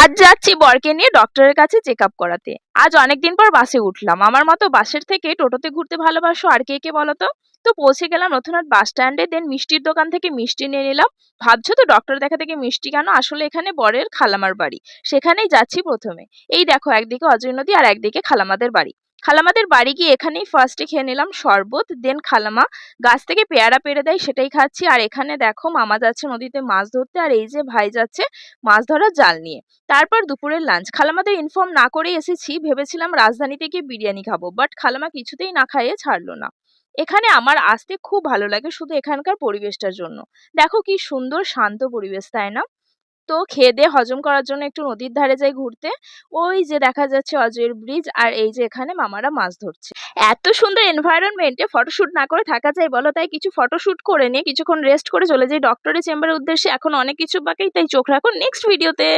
আজ যাচ্ছি বরকে নিয়ে ডক্টরের কাছে চেক আপ করাতে। আজ অনেকদিন পর বাসে উঠলাম। আমার মতো বাসের থেকে টোটোতে ঘুরতে ভালোবাসো আর কে কে বলো তো? তো পৌঁছে গেলাম নতুনহাট বাস স্ট্যান্ডে, দেন মিষ্টির দোকান থেকে মিষ্টি নিয়ে নিলাম। ভাবছো তো ডক্টর দেখা থেকে মিষ্টি কেন? আসলে এখানে বরের খালামার বাড়ি, সেখানেই যাচ্ছি প্রথমে। এই দেখো, একদিকে অজয় নদী আর একদিকে খালামাদের বাড়ি। খালামাদের বাড়ি গিয়ে এখানেই ফার্স্টে খেয়ে নিলাম শরবত, দেন খালামা গাছ থেকে পেয়ারা পেড়ে দেয়, সেটাই খাচ্ছি। আর এখানে দেখো মামা যাচ্ছে নদীতে মাছ ধরতে, আর এই যে ভাই যাচ্ছে মাছ ধরার জাল নিয়ে। তারপর দুপুরের লাঞ্চ। খালামাদের ইনফর্ম না করেই এসেছি, ভেবেছিলাম রাজধানীতে গিয়ে বিরিয়ানি খাবো, বাট খালামা কিছুতেই না খাইয়ে ছাড়লো না। এখানে আমার আসতে খুব ভালো লাগে শুধু এখানকার পরিবেশটার জন্য। দেখো কি সুন্দর শান্ত পরিবেশ, তাই না? তো খেয়ে দিয়ে হজম করার জন্য একটু নদীর ধারে যাই ঘুরতে। ওই যে দেখা যাচ্ছে অজয়ের ব্রিজ, আর এই যে এখানে মামারা মাছ ধরছে। এত সুন্দর এনভায়রনমেন্টে ফটোশুট না করে থাকা যায় বলো? তাই কিছু ফটোশুট করে নিয়ে কিছুক্ষণ রেস্ট করে চলে যাই ডক্টরের চেম্বারের উদ্দেশ্যে। এখন অনেক কিছু বাকি, তাই চোখ রাখুন নেক্সট ভিডিওতে।